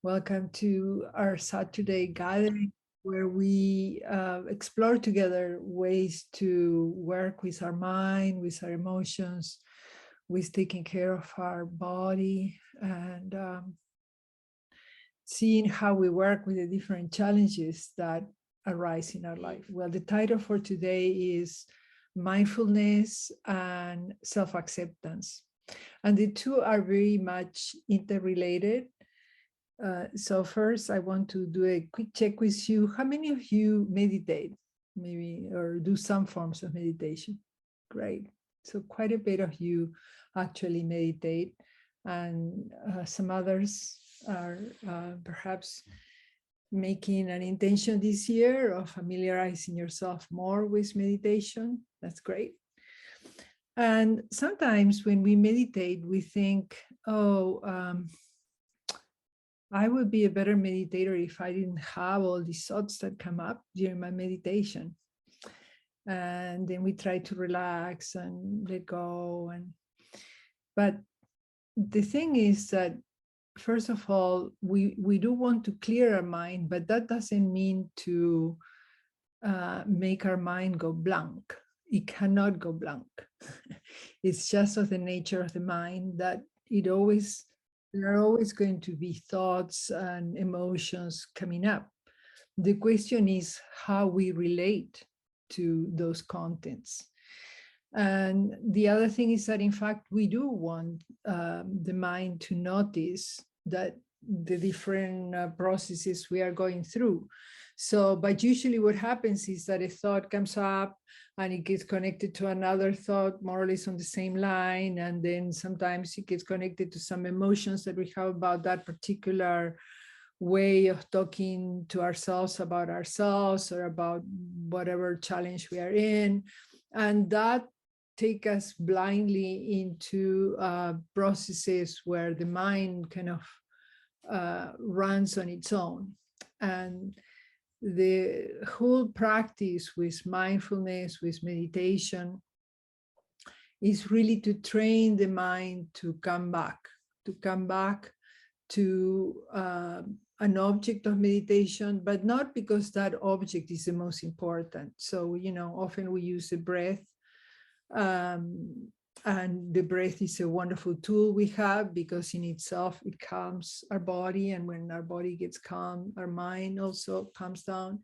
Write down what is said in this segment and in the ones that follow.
Welcome to our Saturday gathering where we explore together ways to work with our mind, with our emotions, with taking care of our body, and seeing how we work with the different challenges that arise in our life. Well, the title for today is Mindfulness and Self-Acceptance. And the two are very much interrelated. So first, I want to do a quick check with you. How many of you meditate, maybe, or do some forms of meditation? Great. So quite a bit of you actually meditate, and some others are perhaps making an intention this year of familiarizing yourself more with meditation. That's great. And sometimes when we meditate, we think, oh, I would be a better meditator if I didn't have all these thoughts that come up during my meditation. And then we try to relax and let go. But the thing is that, first of all, we do want to clear our mind, but that doesn't mean to make our mind go blank. It cannot go blank. It's just of the nature of the mind that there are always going to be thoughts and emotions coming up. The question is how we relate to those contents. And the other thing is that, in fact, we do want the mind to notice that the different processes we are going through. So, but usually what happens is that a thought comes up and it gets connected to another thought more or less on the same line. And then sometimes it gets connected to some emotions that we have about that particular way of talking to ourselves about ourselves or about whatever challenge we are in. And that take us blindly into processes where the mind kind of runs on its own. And the whole practice with mindfulness, with meditation, is really to train the mind to come back to an object of meditation, but not because that object is the most important. So, often we use the breath, and the breath is a wonderful tool we have because in itself it calms our body, and when our body gets calm, our mind also calms down.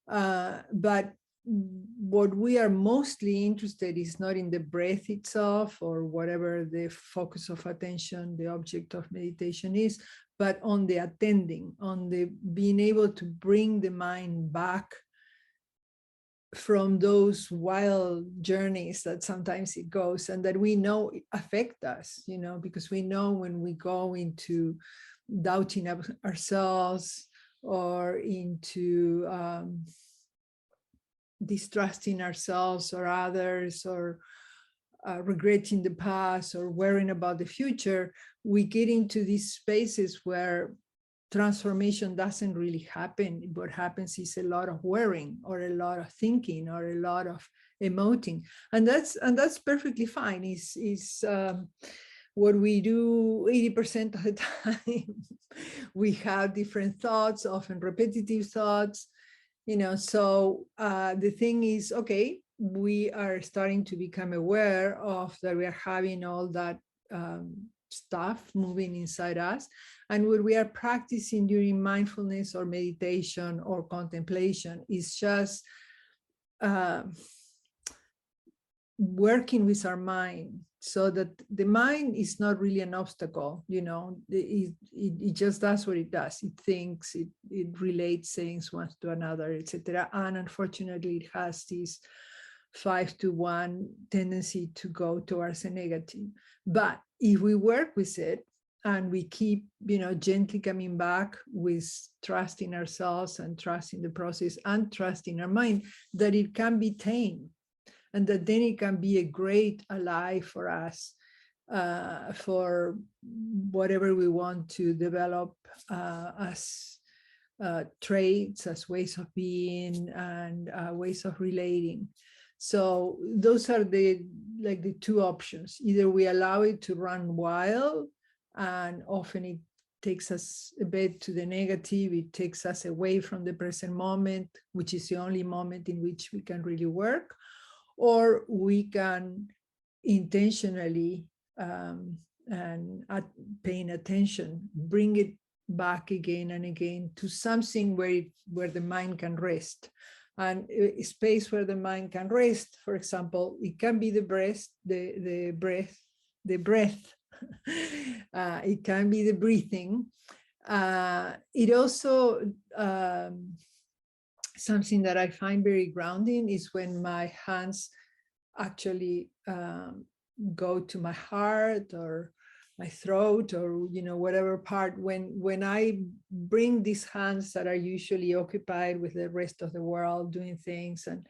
But what we are mostly interested is not in the breath itself or whatever the focus of attention, the object of meditation is, but on the attending, on the being able to bring the mind back from those wild journeys that sometimes it goes and that we know affect us, because we know when we go into doubting ourselves or into distrusting ourselves or others, or regretting the past or worrying about the future, we get into these spaces where transformation doesn't really happen. What happens is a lot of worrying or a lot of thinking or a lot of emoting, and that's perfectly fine. Is what we do 80% of the time. We have different thoughts, often repetitive thoughts, so the thing is, okay, we are starting to become aware of that we are having all that stuff moving inside us. And what we are practicing during mindfulness or meditation or contemplation is just working with our mind, so that the mind is not really an obstacle. It just does what it does. It thinks, it relates things one to another, etc. And unfortunately, it has this 5-to-1 tendency to go towards a negative. But if we work with it and we keep, gently coming back with trusting ourselves and trusting the process and trusting our mind, that it can be tamed, and that then it can be a great ally for us, for whatever we want to develop as traits, as ways of being, and ways of relating. So those are the two options. Either we allow it to run wild, and often it takes us a bit to the negative. It takes us away from the present moment, which is the only moment in which we can really work. Or we can intentionally and paying attention, bring it back again and again to something where the mind can rest. And a space where the mind can rest, for example, it can be the breath. It can be the breathing. It also, something that I find very grounding is when my hands actually go to my heart or my throat, or whatever part. When I bring these hands that are usually occupied with the rest of the world doing things, and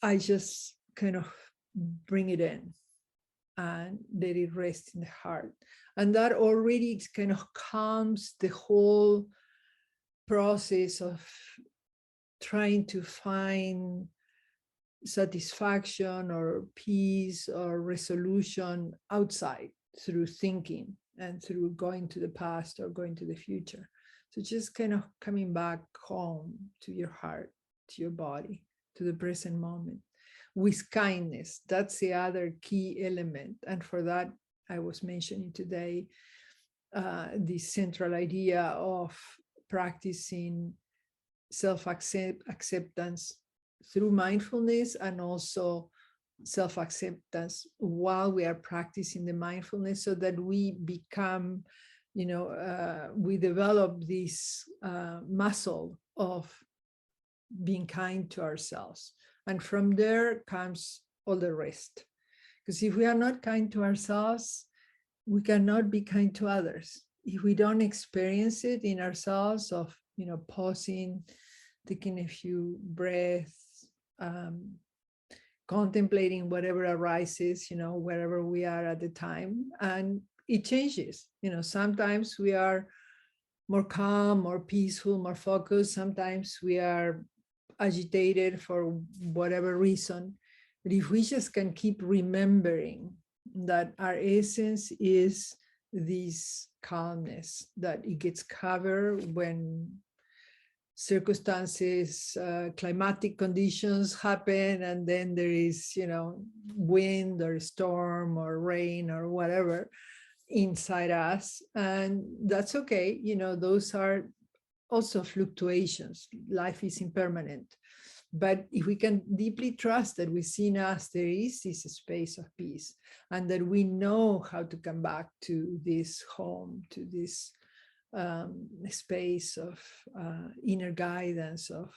I just kind of bring it in and let it rest in the heart, and that already kind of calms the whole process of trying to find satisfaction or peace or resolution outside through thinking and through going to the past or going to the future. So just kind of coming back home to your heart, to your body, to the present moment with kindness. That's the other key element. And for that, I was mentioning today the central idea of practicing self-acceptance through mindfulness, and also self-acceptance while we are practicing the mindfulness, so that we become, we develop this muscle of being kind to ourselves. And from there comes all the rest. Because if we are not kind to ourselves, we cannot be kind to others. If we don't experience it in ourselves of, pausing, taking a few breaths, contemplating whatever arises, wherever we are at the time, and it changes. Sometimes we are more calm, more peaceful, more focused. Sometimes we are agitated for whatever reason. But if we just can keep remembering that our essence is this calmness, that it gets covered when circumstances, climatic conditions happen, and then there is, wind or storm or rain or whatever inside us, and that's okay. Those are also fluctuations. Life is impermanent. But if we can deeply trust that within us there is this space of peace, and that we know how to come back to this home, to this space of inner guidance, of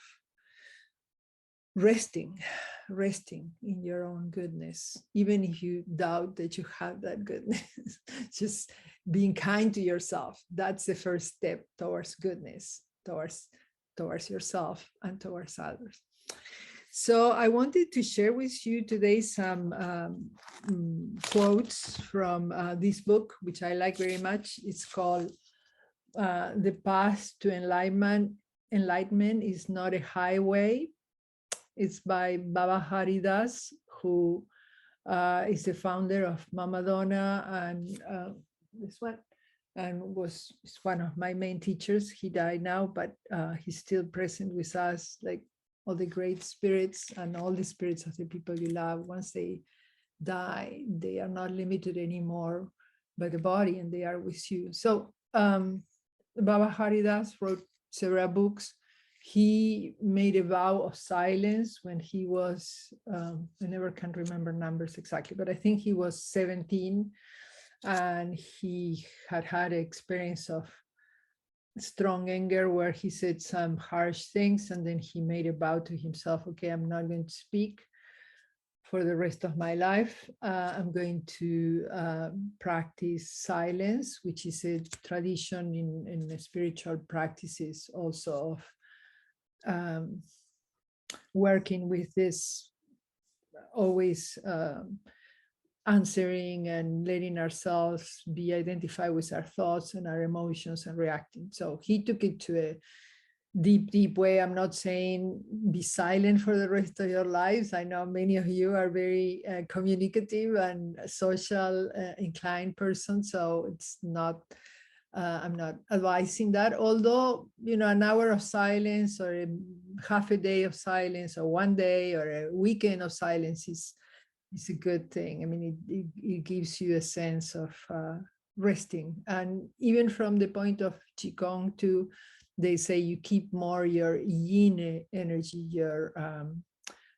resting in your own goodness, even if you doubt that you have that goodness. Just being kind to yourself, that's the first step towards goodness, towards yourself and towards others. So I wanted to share with you today some quotes from this book, which I like very much. It's called The Path to Enlightenment is Not a Highway. It's by Baba Haridas, who is the founder of Mama Donna, and this one, and is one of my main teachers. He died now, but he's still present with us, like all the great spirits and all the spirits of the people you love. Once they die, they are not limited anymore by the body, and they are with you. So Baba Haridas wrote several books. He made a vow of silence when he was, I never can remember numbers exactly, but I think he was 17, and he had an experience of strong anger where he said some harsh things, and then he made a vow to himself, okay, I'm not going to speak for the rest of my life. I'm going to practice silence, which is a tradition in the spiritual practices also of working with this, always answering and letting ourselves be identified with our thoughts and our emotions and reacting. So he took it to a deep way. I'm not saying be silent for the rest of your lives. I know many of you are very communicative and social inclined person, so it's not, I'm not advising that. Although, you know, an hour of silence or a half a day of silence or one day or a weekend of silence is a good thing. I mean, it gives you a sense of resting. And even from the point of Qigong too, they say you keep more your yin energy, your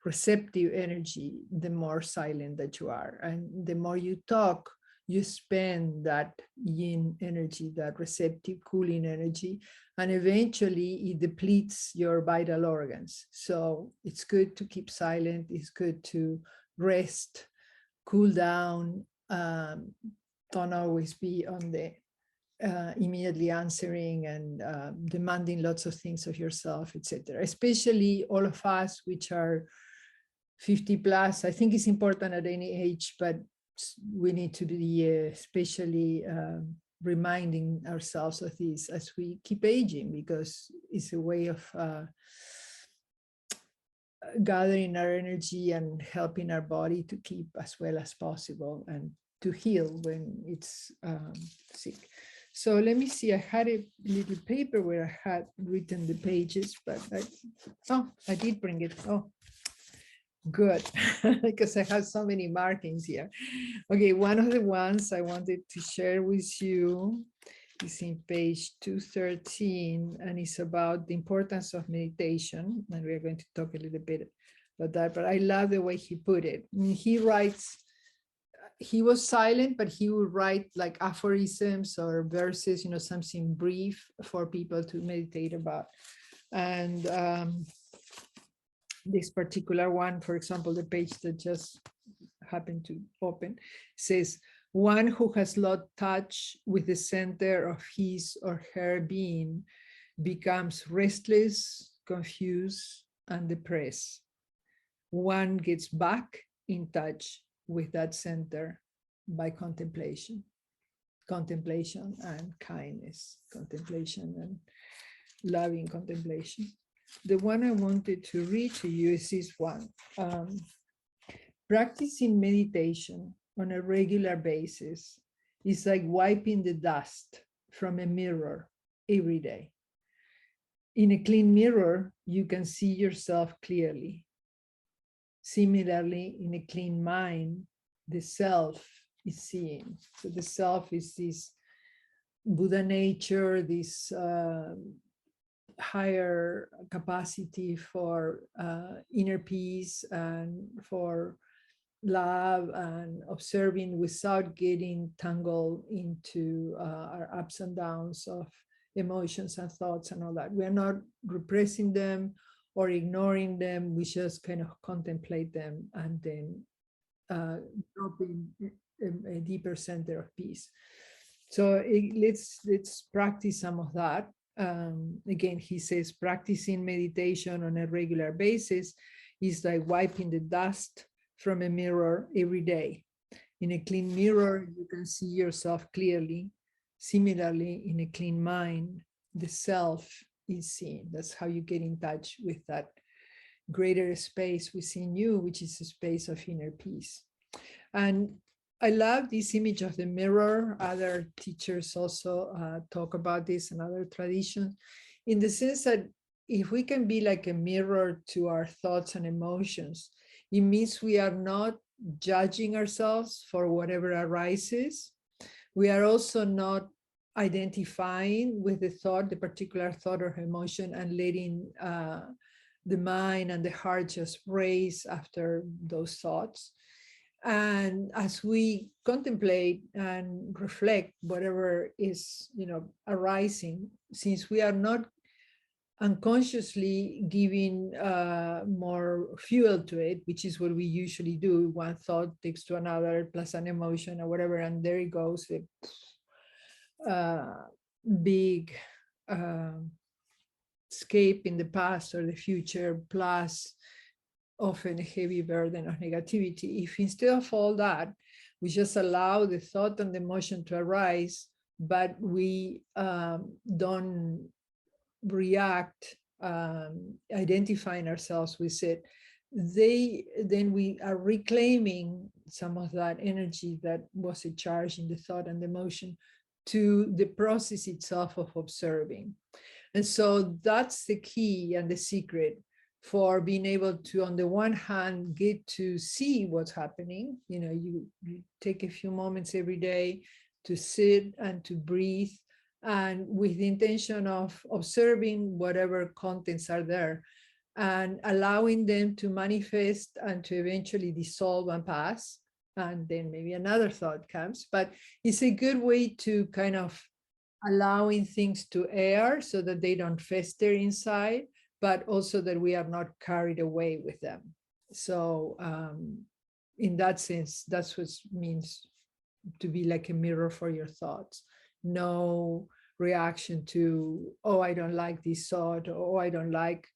receptive energy, the more silent that you are. And the more you talk, you spend that yin energy, that receptive, cooling energy, and eventually it depletes your vital organs. So it's good to keep silent. It's good to rest, cool down, don't always be on the immediately answering and demanding lots of things of yourself, etc. Especially all of us, which are 50 plus. I think it's important at any age, but we need to be especially reminding ourselves of this as we keep aging, because it's a way of gathering our energy and helping our body to keep as well as possible and to heal when it's sick. So let me see, I had a little paper where I had written the pages, but I did bring it. Oh, good, because I have so many markings here. Okay, one of the ones I wanted to share with you is in page 213, and it's about the importance of meditation. And we're going to talk a little bit about that, but I love the way he put it. I mean, he writes, he was silent, but he would write like aphorisms or verses, you know, something brief for people to meditate about. And this particular one, for example, the page that just happened to open, says, one who has lost touch with the center of his or her being becomes restless, confused, and depressed. One gets back in touch with that center by contemplation and kindness, contemplation and loving contemplation. The one I wanted to read to you is this one. Practicing meditation on a regular basis is like wiping the dust from a mirror every day. In a clean mirror, you can see yourself clearly. Similarly, in a clean mind, the self is seen. So the self is this Buddha nature, this higher capacity for inner peace and for love and observing without getting tangled into our ups and downs of emotions and thoughts and all that. We are not repressing them or ignoring them. We just kind of contemplate them and then drop in a deeper center of peace. So let's practice some of that. Again, he says practicing meditation on a regular basis is like wiping the dust from a mirror every day. In a clean mirror, you can see yourself clearly. Similarly, in a clean mind, the self is seen. That's how you get in touch with that greater space within you, which is a space of inner peace. And I love this image of the mirror. Other teachers also talk about this and other traditions, in the sense that if we can be like a mirror to our thoughts and emotions, it means we are not judging ourselves for whatever arises. We are also not identifying with the thought, the particular thought or emotion, and letting the mind and the heart just race after those thoughts. And as we contemplate and reflect whatever is, you know, arising, since we are not unconsciously giving more fuel to it, which is what we usually do, one thought takes to another plus an emotion or whatever, and there it goes, a big escape in the past or the future, plus often a heavy burden of negativity. If instead of all that, we just allow the thought and the emotion to arise, but we don't react identifying ourselves with it, then we are reclaiming some of that energy that was a charge in the thought and the emotion to the process itself of observing. And so that's the key and the secret for being able to, on the one hand, get to see what's happening. You take a few moments every day to sit and to breathe, and with the intention of observing whatever contents are there and allowing them to manifest and to eventually dissolve and pass. And then maybe another thought comes, but it's a good way to kind of allowing things to air so that they don't fester inside, but also that we are not carried away with them. So in that sense, that's what it means to be like a mirror for your thoughts. No reaction to, oh, I don't like this thought, or oh, I don't like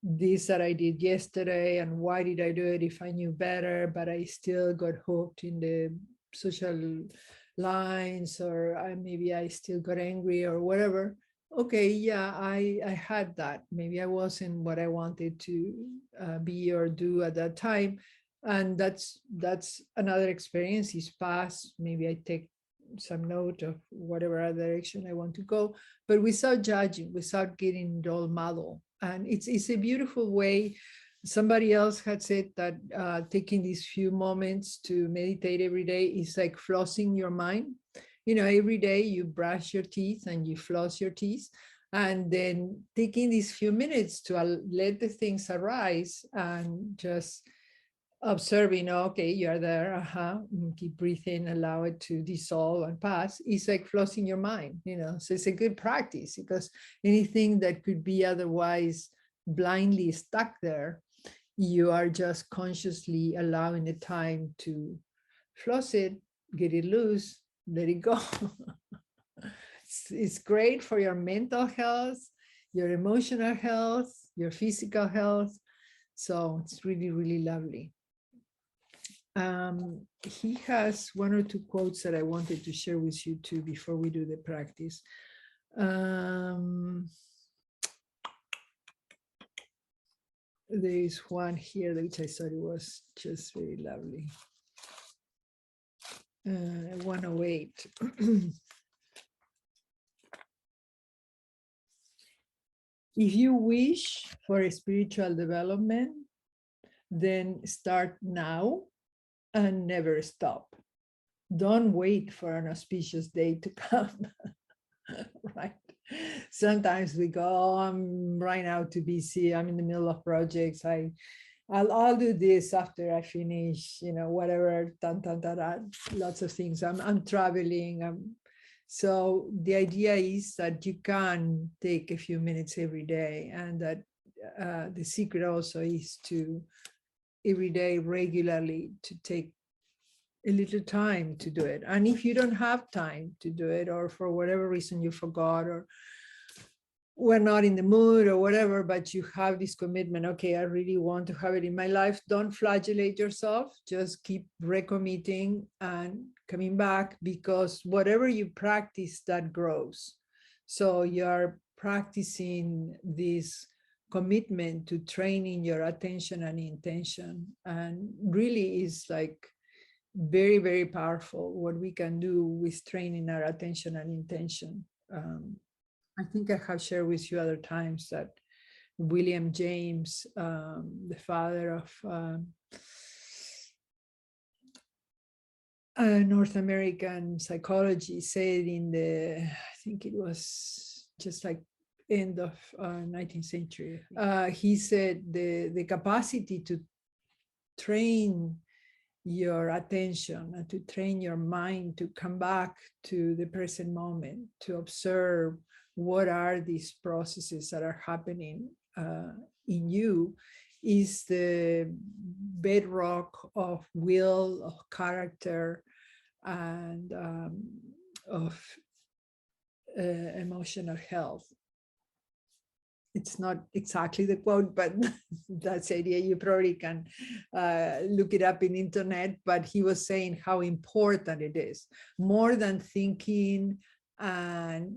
this that I did yesterday, and why did I do it if I knew better, but I still got hooked in the social lines, or maybe I still got angry or whatever. Okay, yeah, I had that. Maybe I wasn't what I wanted to be or do at that time. And that's another experience. Is past. Maybe I take some note of whatever other direction I want to go, but without judging, without getting role model. And it's a beautiful way. Somebody else had said that taking these few moments to meditate every day is like flossing your mind. Every day you brush your teeth and you floss your teeth, and then taking these few minutes to let the things arise and just observing, okay, you're there, keep breathing, allow it to dissolve and pass. It's like flossing your mind, so it's a good practice, because anything that could be otherwise blindly stuck there, you are just consciously allowing the time to floss it, get it loose, let it go. It's great for your mental health, your emotional health, your physical health. So it's really, really lovely. He has one or two quotes that I wanted to share with you too before we do the practice. There is one here which I thought it was just very lovely. 108. If you wish for a spiritual development, then start now and never stop. Don't wait for an auspicious day to come. Right? Sometimes we go, oh, I'm right now too busy. I'm in the middle of projects. I'll do this after I finish, whatever, lots of things. I'm traveling. So the idea is that you can take a few minutes every day, and that the secret also is to every day regularly to take a little time to do it. And if you don't have time to do it, or for whatever reason you forgot, or we're not in the mood or whatever, but you have this commitment, okay, I really want to have it in my life, don't flagellate yourself, just keep recommitting and coming back, because whatever you practice, that grows. So you're practicing this commitment to training your attention and intention, and really is like very, very powerful what we can do with training our attention and intention. I think I have shared with you other times that William James, the father of North American psychology, said in I think it was just like end of 19th century, he said the capacity to train your attention and to train your mind to come back to the present moment, to observe what are these processes that are happening in you, is the bedrock of will, of character, and of emotional health. It's not exactly the quote, but that's the idea. You probably can look it up in internet, but he was saying how important it is, more than thinking and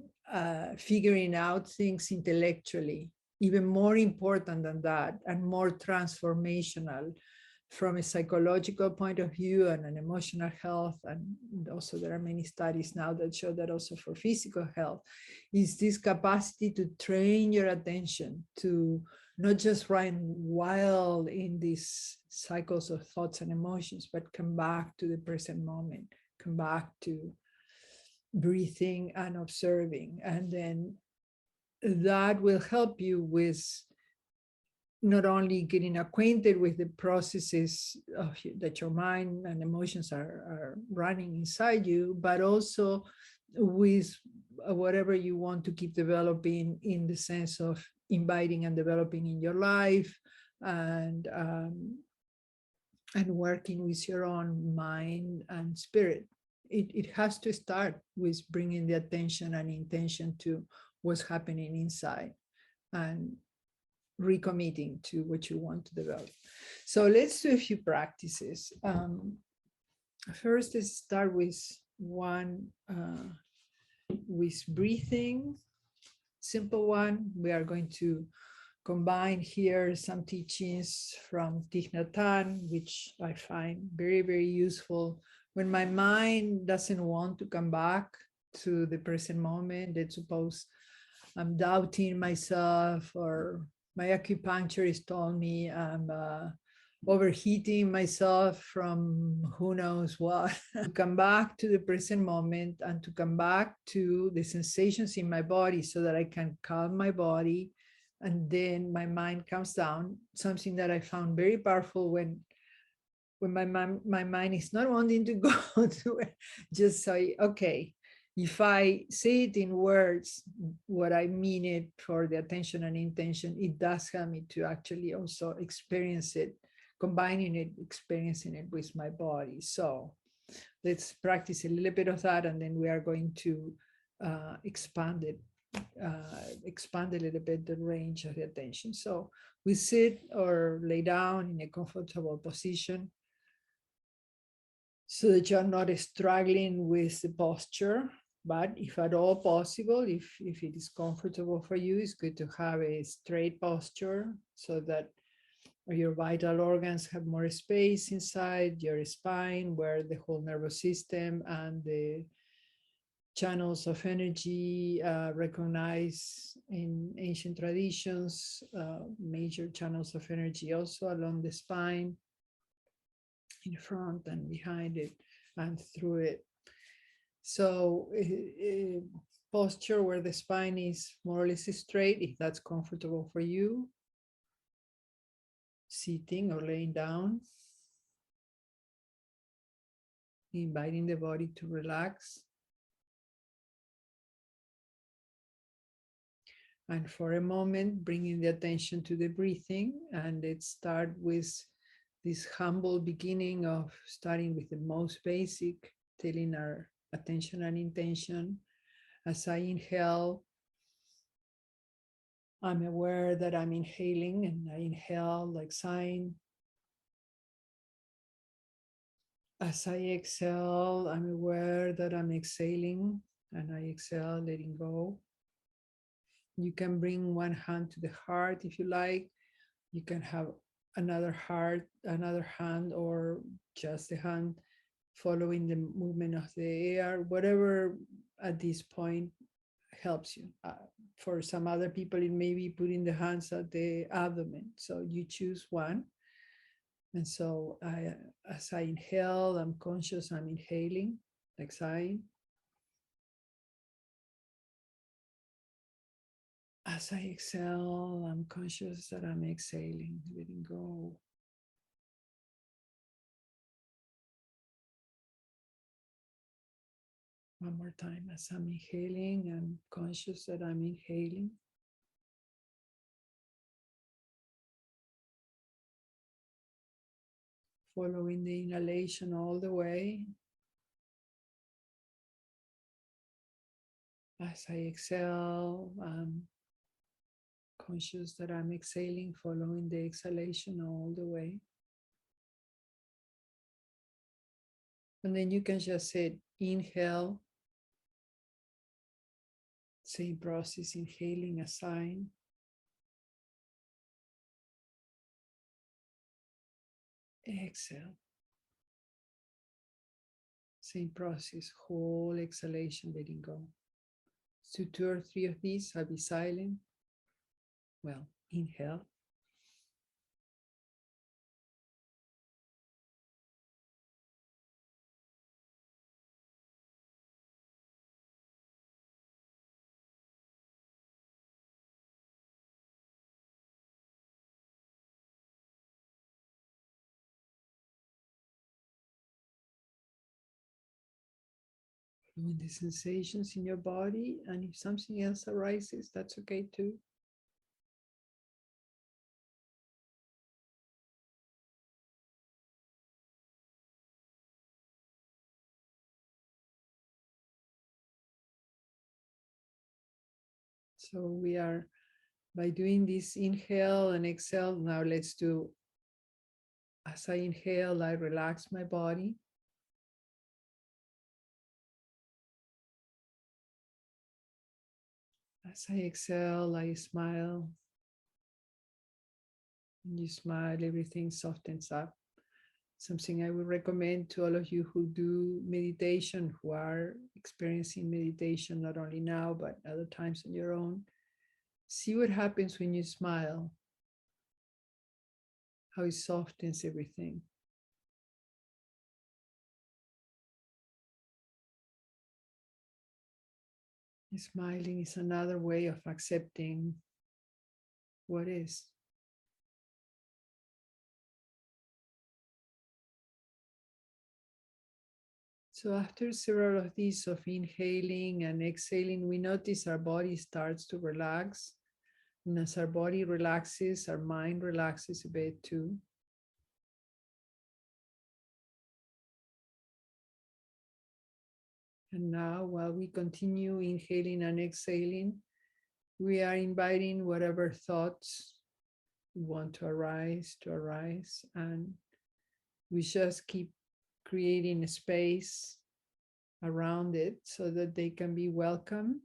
figuring out things intellectually. even more important than that and more transformational from a psychological point of view and an emotional health. And also there are many studies now that show that also for physical health is this capacity to train your attention to not just run wild in these cycles of thoughts and emotions, but come back to the present moment, come back to breathing and observing. And then that will help you with not only getting acquainted with the processes of that your mind and emotions are running inside you, but also with whatever you want to keep developing in the sense of inviting and developing in your life, and working with your own mind and spirit. It has to start with bringing the attention and intention to what's happening inside and recommitting to what you want to develop. So let's do a few practices. First, let's start with one with breathing, simple one. We are going to combine here some teachings from Thich Nhat Hanh, which I find very, very useful when my mind doesn't want to come back to the present moment. Let's suppose I'm doubting myself, or my acupuncturist told me I'm overheating myself from who knows what. Come back to the present moment and to come back to the sensations in my body so that I can calm my body, and then my mind comes down. Something that I found very powerful when my mind is not wanting to go to it, just say, okay, if I say it in words, what I mean it for the attention and intention, it does help me to actually also experience it, combining it, experiencing it with my body. So let's practice a little bit of that, and then we are going to expand a little bit the range of the attention. So we sit or lay down in a comfortable position so that you're not struggling with the posture. But if at all possible, if it is comfortable for you, it's good to have a straight posture so that your vital organs have more space inside your spine, where the whole nervous system and the channels of energy recognized in ancient traditions, major channels of energy also along the spine, in front and behind it and through it. So posture where the spine is more or less straight, if that's comfortable for you, sitting or laying down, inviting the body to relax. And for a moment, bringing the attention to the breathing. And let's start with this humble beginning of starting with the most basic, telling our attention and intention. As I inhale, I'm aware that I'm inhaling, and I inhale like sighing. As I exhale, I'm aware that I'm exhaling, and I exhale, letting go. You can bring one hand to the heart if you like. You can have another hand, or just the hand following the movement of the air, whatever at this point helps you. For some other people, it may be putting the hands at the abdomen. So you choose one. And so as I inhale, I'm conscious I'm inhaling, like sighing. As I exhale, I'm conscious that I'm exhaling, letting go. One more time. As I'm inhaling, I'm conscious that I'm inhaling. Following the inhalation all the way. As I exhale, I'm conscious that I'm exhaling, following the exhalation all the way. And then you can just say inhale, same process, inhaling a sign. Exhale. Same process, whole exhalation, letting go. So 2 or 3 of these, I'll be silent. Well, inhale. With the sensations in your body, and if something else arises, that's okay too. So we are, by doing this inhale and exhale, now let's do, as I inhale, I relax my body. As I exhale, I smile. When you smile, everything softens up. Something I would recommend to all of you who do meditation, who are experiencing meditation, not only now, but other times on your own. See what happens when you smile, how it softens everything. Smiling is another way of accepting what is. So after several of these of inhaling and exhaling, we notice our body starts to relax. And as our body relaxes, our mind relaxes a bit too. And now, while we continue inhaling and exhaling, we are inviting whatever thoughts want to arise, and we just keep creating a space around it so that they can be welcome.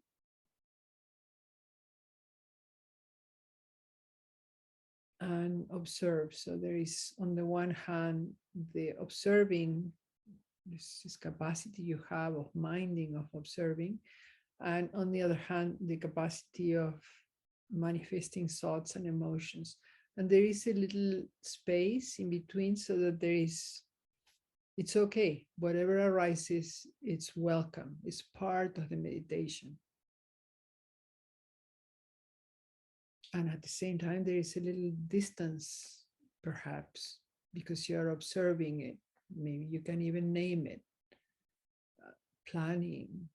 And observe. So there is, on the one hand, the observing, this capacity you have of minding, of observing, and on the other hand, the capacity of manifesting thoughts and emotions. And there is a little space in between so that it's okay. Whatever arises, it's welcome. It's part of the meditation. And at the same time, there is a little distance, perhaps, because you're observing it. Maybe you can even name it. Planning,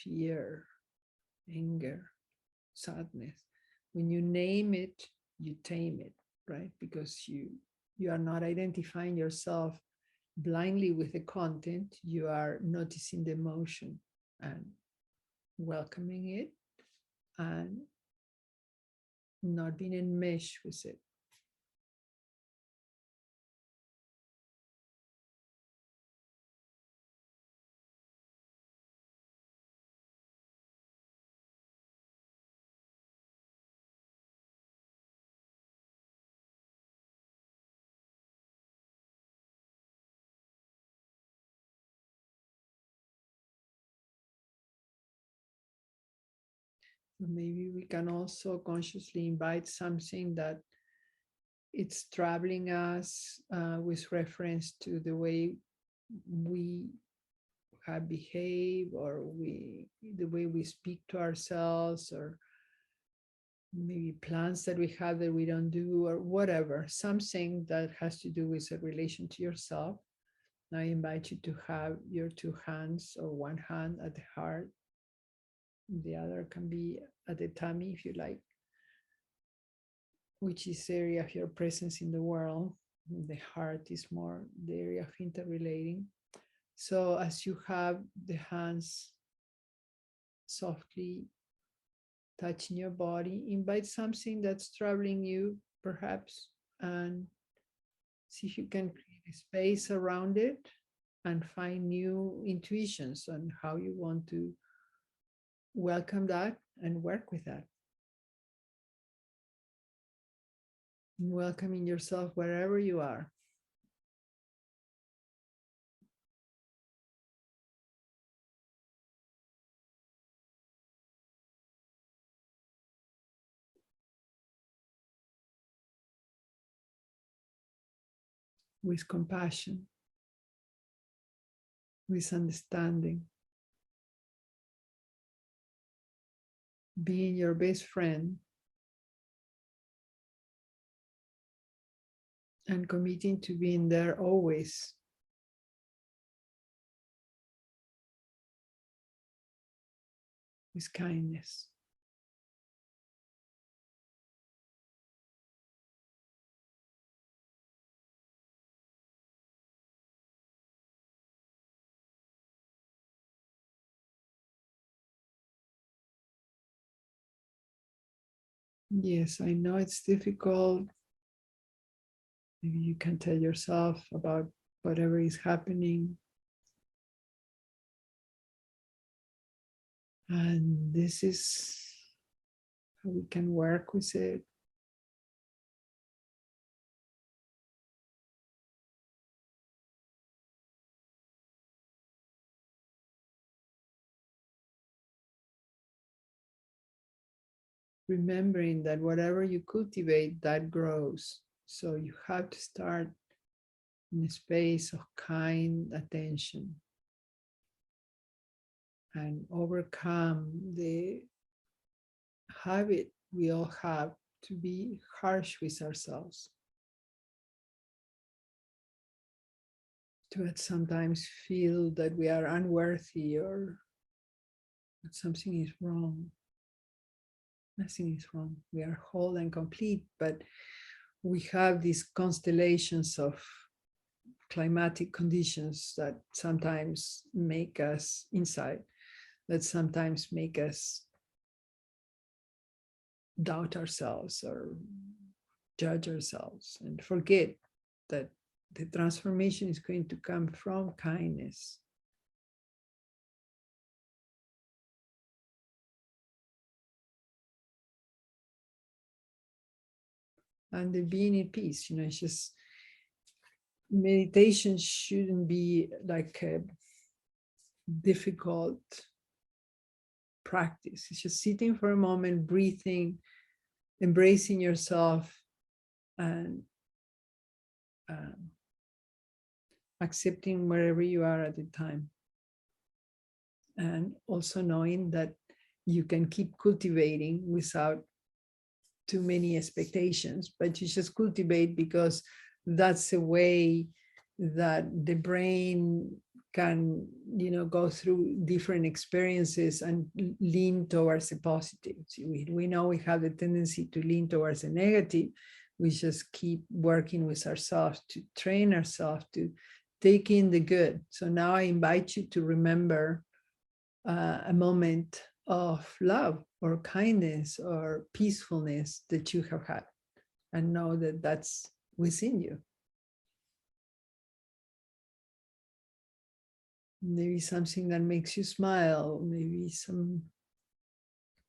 fear, anger, sadness. When you name it, you tame it, right? Because you are not identifying yourself blindly with the content. You are noticing the emotion and welcoming it and not being enmeshed with it. Maybe we can also consciously invite something that it's troubling us with reference to the way we have behaved, or the way we speak to ourselves, or maybe plans that we have that we don't do, or whatever, something that has to do with a relation to yourself. I invite you to have your two hands, or one hand at the heart, the other can be at the tummy if you like, which is the area of your presence in the world. The heart is more the area of interrelating. So as you have the hands softly touching your body, invite something that's troubling you, perhaps, and see if you can create a space around it and find new intuitions on how you want to welcome that and work with that. Welcoming yourself wherever you are. with compassion, with understanding, being your best friend, and committing to being there always. With kindness. Yes, I know it's difficult. Maybe you can tell yourself about whatever is happening. And this is how we can work with it. Remembering that whatever you cultivate, that grows. So you have to start in a space of kind attention and overcome the habit we all have to be harsh with ourselves, to sometimes feel that we are unworthy or that something is wrong. Nothing is wrong. We are whole and complete, but we have these constellations of climatic conditions that sometimes make us inside, that sometimes make us doubt ourselves or judge ourselves and forget that the transformation is going to come from kindness. And the being in peace, it's just meditation shouldn't be like a difficult practice. It's just sitting for a moment, breathing, embracing yourself, and accepting wherever you are at the time. And also knowing that you can keep cultivating without too many expectations, but you just cultivate because that's a way that the brain can, go through different experiences and lean towards the positive. So we know we have the tendency to lean towards the negative. We just keep working with ourselves to train ourselves to take in the good. So now I invite you to remember a moment of love or kindness or peacefulness that you have had, and know that that's within you. Maybe something that makes you smile, maybe some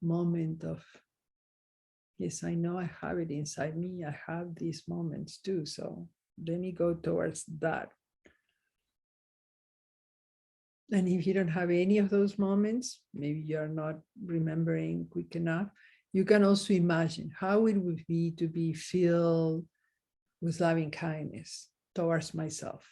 moment of, yes, I know I have it inside me. I have these moments too. So let me go towards that. And if you don't have any of those moments, maybe you're not remembering quick enough, you can also imagine how it would be to be filled with loving kindness towards myself.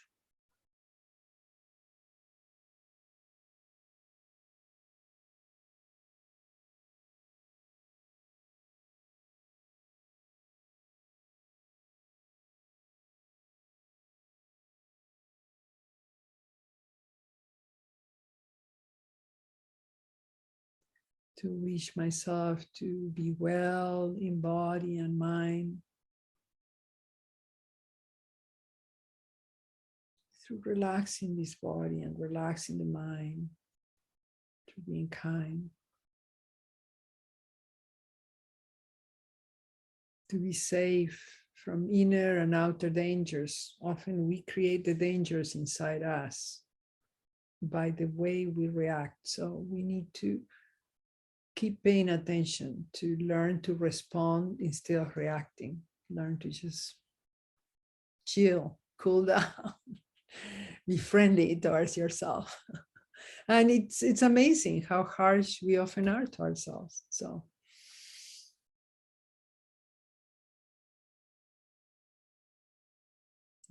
To wish myself to be well in body and mind, through relaxing this body and relaxing the mind, to being kind, to be safe from inner and outer dangers. Often we create the dangers inside us by the way we react. So we need to keep paying attention to learn to respond instead of reacting. Learn to just chill, cool down, be friendly towards yourself. And it's amazing how harsh we often are to ourselves. So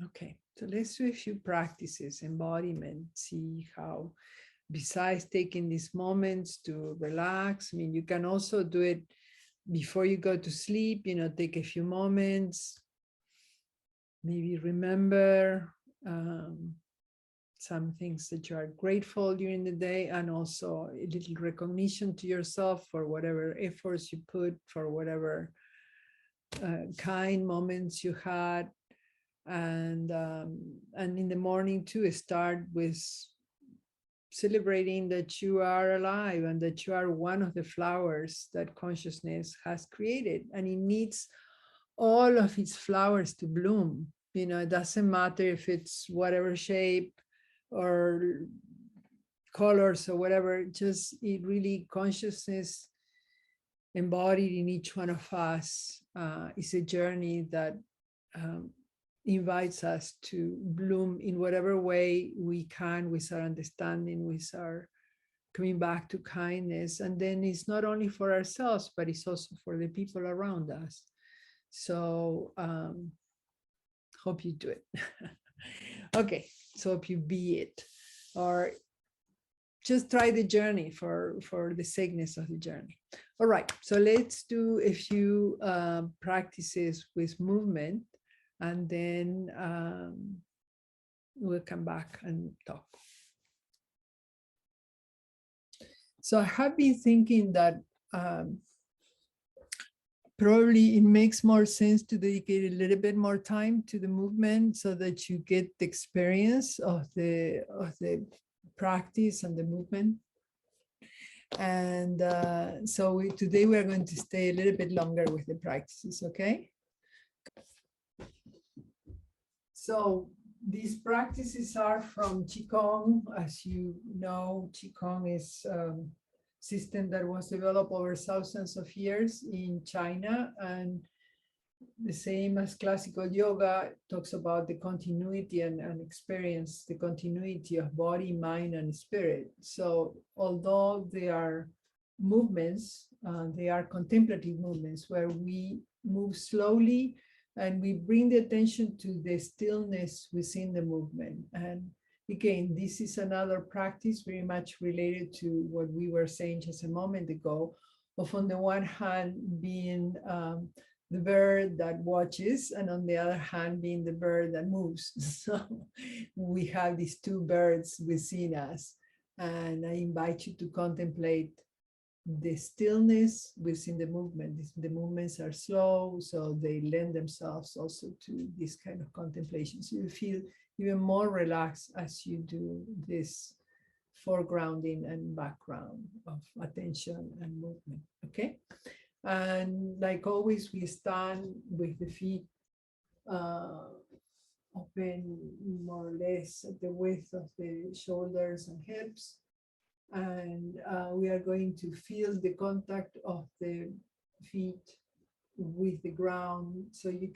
Okay, so let's do a few practices, embodiment, see how, besides taking these moments to relax, I mean, you can also do it before you go to sleep, take a few moments, maybe remember some things that you are grateful during the day, and also a little recognition to yourself for whatever efforts you put, for whatever kind moments you had. And in the morning too, start with celebrating that you are alive and that you are one of the flowers that consciousness has created, and it needs all of its flowers to bloom. It doesn't matter if it's whatever shape or colors or whatever, just it really, consciousness embodied in each one of us is a journey that invites us to bloom in whatever way we can, with our understanding, with our coming back to kindness. And then it's not only for ourselves, but it's also for the people around us. So hope you do it. Okay, so hope you be it, or just try the journey for the sakeness of the journey. All right, so let's do a few practices with movement, and then we'll come back and talk. So I have been thinking that probably it makes more sense to dedicate a little bit more time to the movement, so that you get the experience of the practice and the movement. And so today we're going to stay a little bit longer with the practices, okay? So these practices are from Qigong. As you know, Qigong is a system that was developed over thousands of years in China, and the same as classical yoga, talks about the continuity and experience, the continuity of body, mind, and spirit. So although they are movements, they are contemplative movements where we move slowly and we bring the attention to the stillness within the movement. And again, this is another practice very much related to what we were saying just a moment ago, of on the one hand being the bird that watches, and on the other hand being the bird that moves. So we have these two birds within us, and I invite you to contemplate the stillness within the movement. The movements are slow, so they lend themselves also to this kind of contemplation. So you feel even more relaxed as you do this foregrounding and background of attention and movement, okay? And like always, we stand with the feet open, more or less at the width of the shoulders and hips. And we are going to feel the contact of the feet with the ground. So you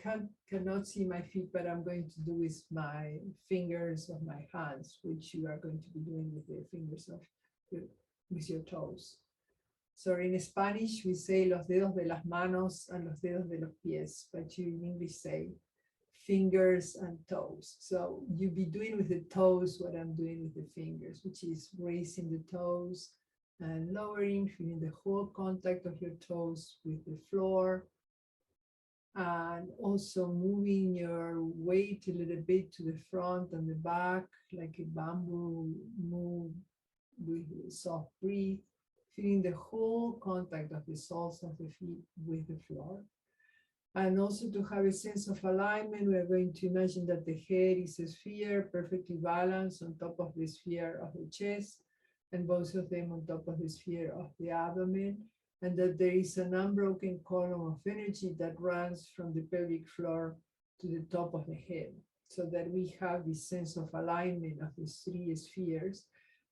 cannot see my feet, but I'm going to do with my fingers of my hands, which you are going to be doing with the fingers of with your toes. So in Spanish, we say los dedos de las manos and los dedos de los pies, but you in English say fingers and toes. So you be doing with the toes what I'm doing with the fingers, which is raising the toes and lowering, feeling the whole contact of your toes with the floor. And also moving your weight a little bit to the front and the back, like a bamboo move with a soft breath. Feeling the whole contact of the soles of the feet with the floor. And also to have a sense of alignment, we are going to imagine that the head is a sphere, perfectly balanced on top of the sphere of the chest, and both of them on top of the sphere of the abdomen, and that there is an unbroken column of energy that runs from the pelvic floor to the top of the head, so that we have this sense of alignment of the three spheres,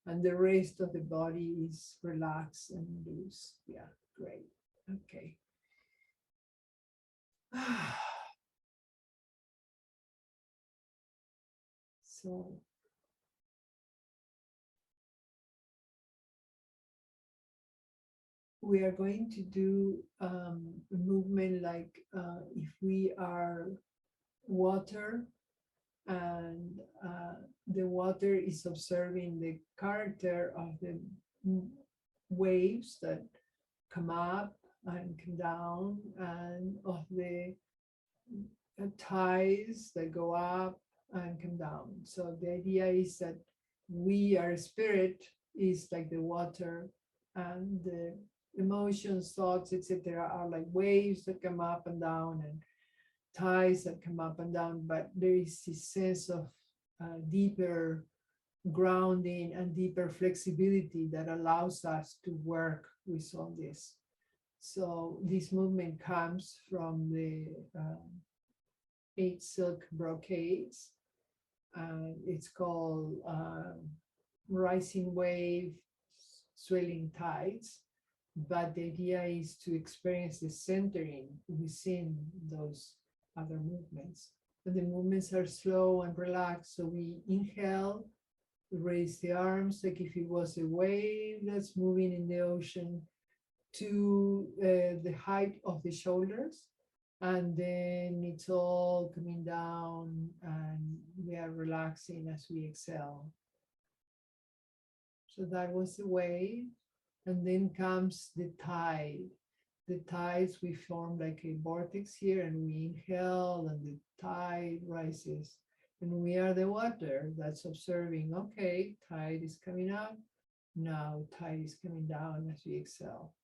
and the rest of the body is relaxed and loose. Yeah, great. Okay. So we are going to do a movement like if we are water, and the water is observing the character of the waves that come up and come down, and of the tides that go up and come down. So the idea is that we, our spirit, is like the water, and the emotions, thoughts, etc., are like waves that come up and down, and tides that come up and down. But there is this sense of deeper grounding and deeper flexibility that allows us to work with all this. So this movement comes from the 8 silk brocades. It's called rising wave, swelling tides. But the idea is to experience the centering within those other movements. And the movements are slow and relaxed. So we inhale, raise the arms like if it was a wave that's moving in the ocean to the height of the shoulders. And then it's all coming down, and we are relaxing as we exhale. So that was the wave. And then comes the tide. The tides, we form like a vortex here, and we inhale, and the tide rises. And we are the water that's observing, okay, tide is coming up. Now tide is coming down as we exhale.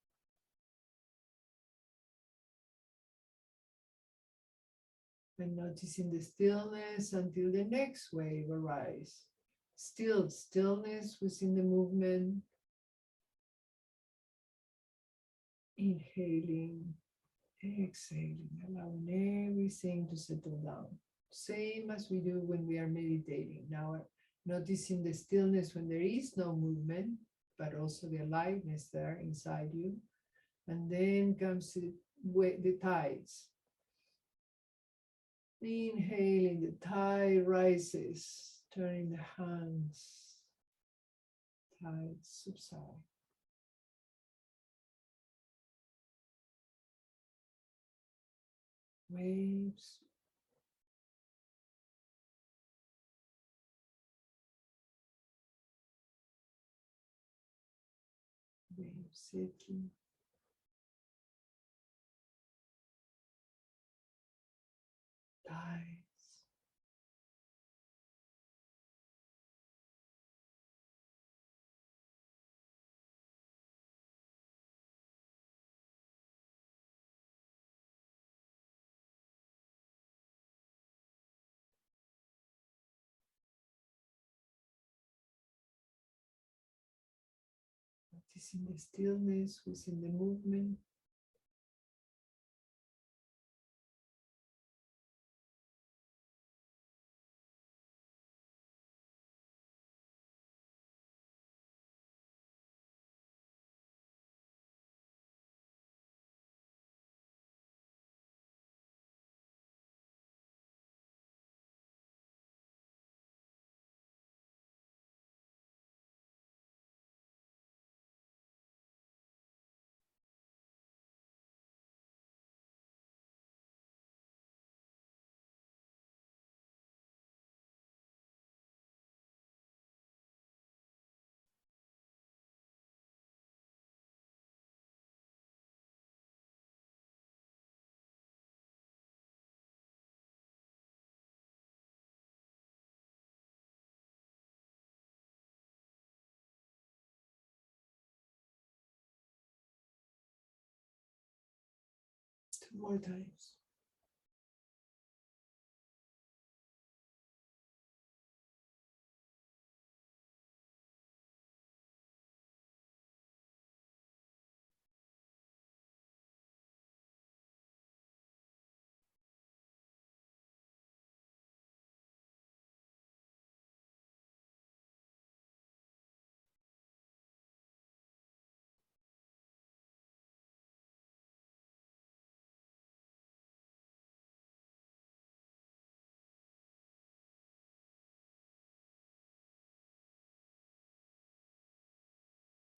And noticing the stillness until the next wave arrives. Stillness within the movement. Inhaling, exhaling, allowing everything to settle down. Same as we do when we are meditating. Now, noticing the stillness when there is no movement, but also the aliveness there inside you. And then comes the tides. Inhaling, the tide rises, turning the hands, tides subside. Waves. Waves settling. Tides. Noticing the stillness within the movement. Two more times.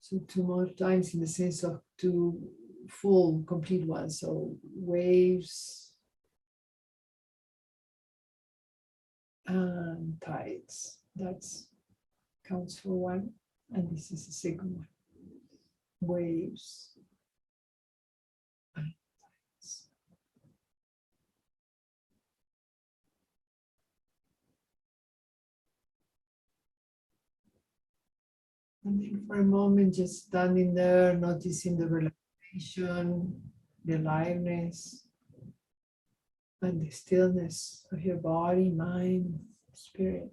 So two more times in the sense of two full, complete ones. So waves and tides. That's counts for one, and this is the second one. Waves and tides. And then for a moment, just standing there, noticing the relaxation, the aliveness, and the stillness of your body, mind, spirit.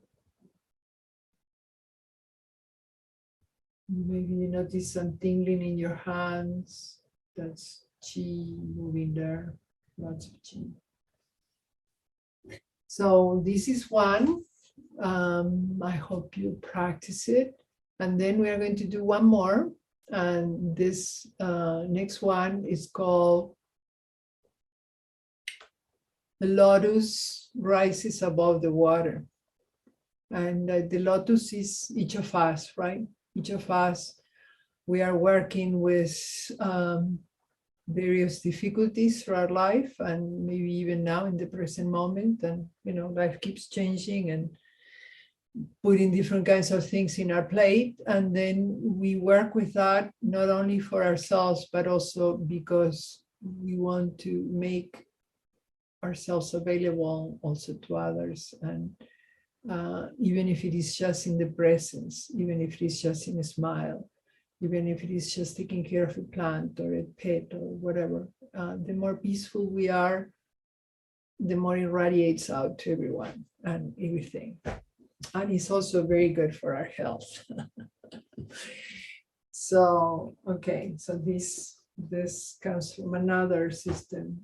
Maybe you notice some tingling in your hands. That's chi moving there, lots of chi. So this is one. I hope you practice it. And then we are going to do one more. And this next one is called The Lotus Rises Above the Water. And the lotus is each of us, right? Each of us, we are working with various difficulties through our life, and maybe even now in the present moment. And, life keeps changing and putting different kinds of things in our plate. And then we work with that, not only for ourselves, but also because we want to make ourselves available also to others. And even if it is just in the presence, even if it is just in a smile, even if it is just taking care of a plant or a pet or whatever, the more peaceful we are, the more it radiates out to everyone and everything. And it's also very good for our health. So, okay, so this comes from another system,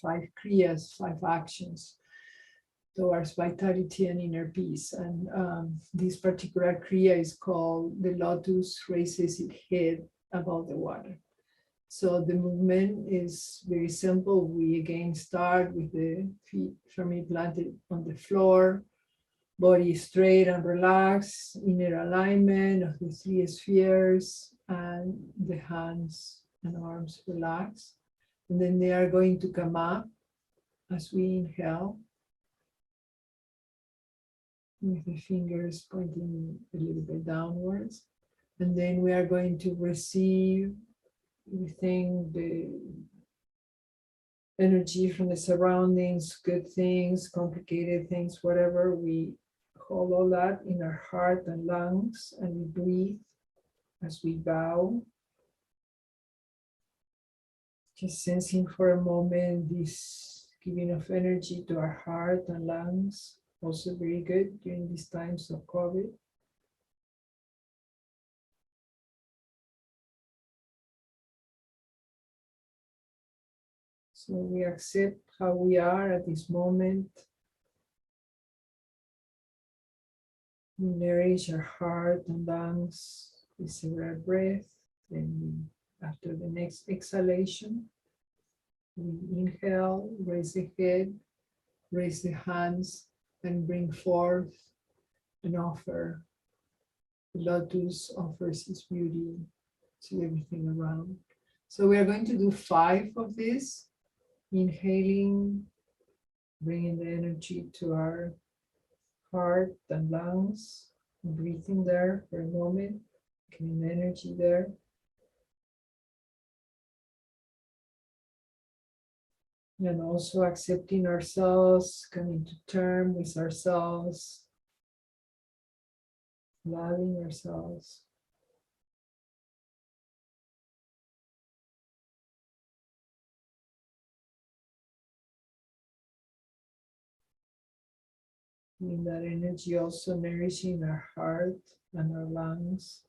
5 kriyas, 5 actions towards vitality and inner peace. And this particular kriya is called The Lotus Raises Its Head Above the Water. So the movement is very simple. We again start with the feet firmly planted on the floor, body straight and relaxed, inner alignment of the 3 spheres, and the hands and arms relaxed. And then they are going to come up as we inhale, with the fingers pointing a little bit downwards. And then we are going to receive, we think, the energy from the surroundings, good things, complicated things, whatever. We hold all that in our heart and lungs, and we breathe as we bow. Just sensing for a moment this giving of energy to our heart and lungs. Also very good during these times of COVID. So we accept how we are at this moment. We nourish our heart and lungs with several breaths. Then after the next exhalation, we inhale, raise the head, raise the hands, and bring forth an offer. The lotus offers its beauty to everything around. So we are going to do 5 of these. Inhaling, bringing the energy to our heart and lungs, breathing there for a moment, getting energy there. And also accepting ourselves, coming to terms with ourselves, loving ourselves. And that energy also nourishing our heart and our lungs.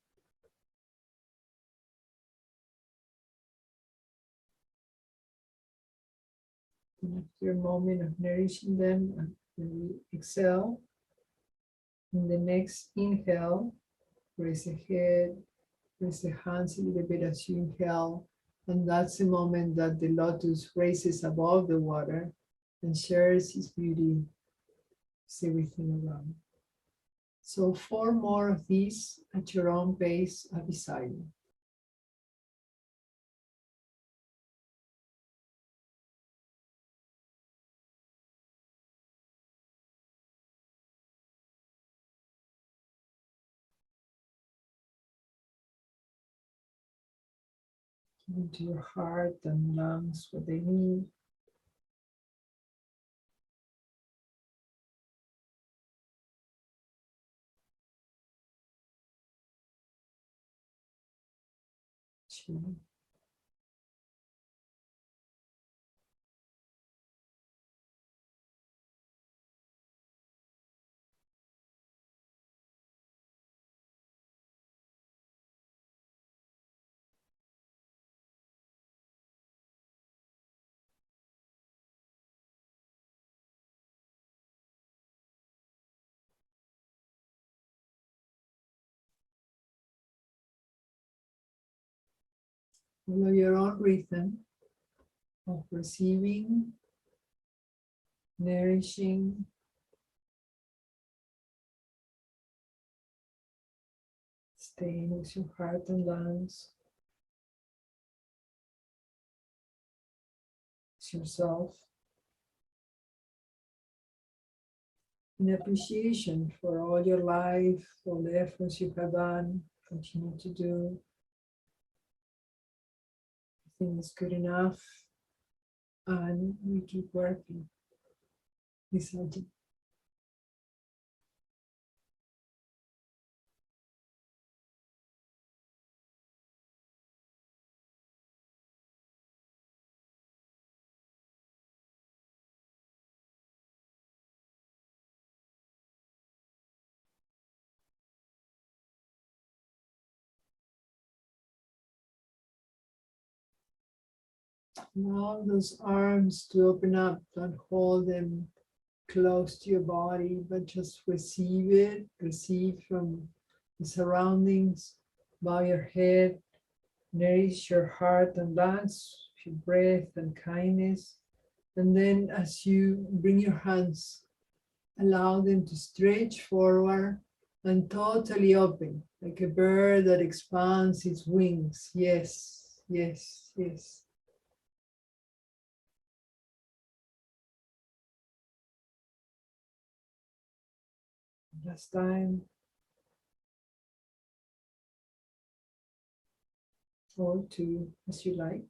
And after a moment of nourishing them, we exhale. In the next inhale, raise the head, raise the hands a little bit as you inhale. And that's the moment that the lotus raises above the water and shares its beauty with everything around. So 4 more of these at your own pace are beside you. into your heart and lungs what they need. Two. Follow your own rhythm of receiving, nourishing, staying with your heart and lungs, with yourself, in appreciation for all your life, all the efforts you have done, continue to do. I think it's good enough, and we keep working. Beside you. Allow those arms to open up. Don't hold them close to your body, but just receive it. Receive from the surroundings. Bow your head. Nourish your heart and lungs with your breath and kindness. And then as you bring your hands, allow them to stretch forward and totally open, like a bird that expands its wings. Yes, yes, yes. Last time, or two, as you like.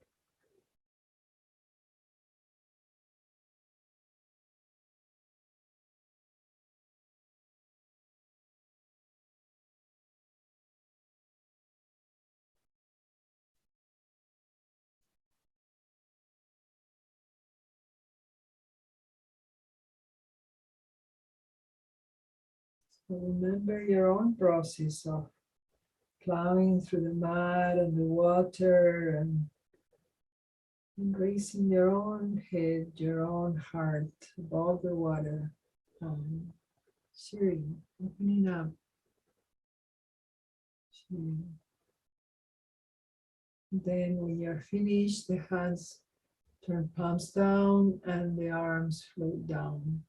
So remember your own process of plowing through the mud and the water and embracing your own head, your own heart above the water, sharing, opening up, sharing. Then when you're finished, the hands turn palms down and the arms float down.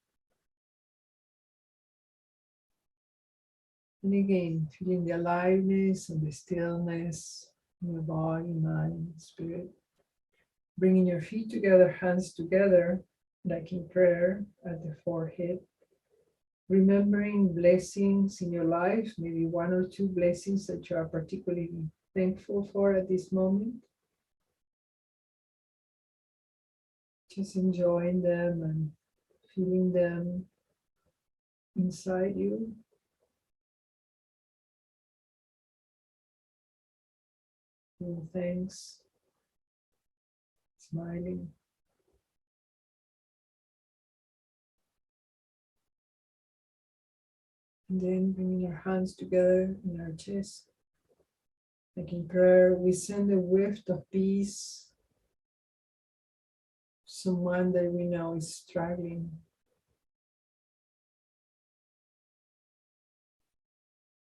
And again, feeling the aliveness and the stillness in your body, mind, spirit. Bringing your feet together, hands together, like in prayer at the forehead. Remembering blessings in your life, maybe one or two blessings that you are particularly thankful for at this moment. Just enjoying them and feeling them inside you. Giving thanks, smiling. And then bringing our hands together in our chest. Like in prayer, we send a waft of peace to someone that we know is struggling.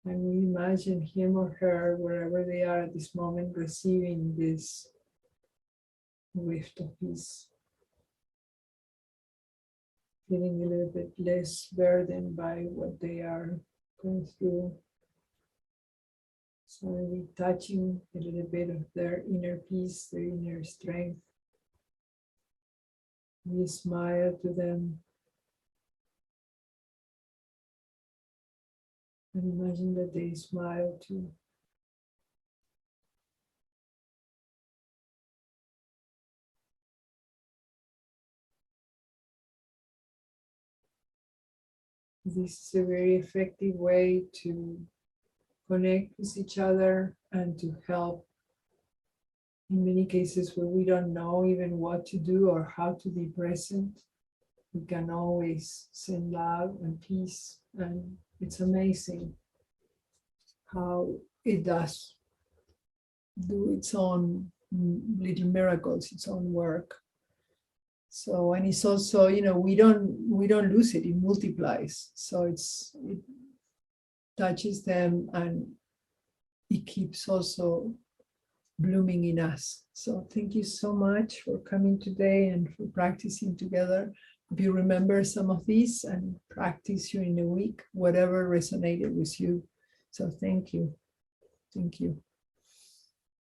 And we imagine him or her, wherever they are at this moment, receiving this waft of peace. Feeling a little bit less burdened by what they are going through. So we're touching a little bit of their inner peace, their inner strength. We smile to them and imagine that they smile too. this is a very effective way to connect with each other and to help in many cases where we don't know even what to do or how to be present. We can always send love and peace, and it's amazing how it does do its own little miracles, its own work. So, and it's also, we don't lose it, it multiplies. So it touches them and it keeps also blooming in us. So thank you so much for coming today and for practicing together. If you remember some of these and practice during the week, whatever resonated with you. So thank you. Thank you.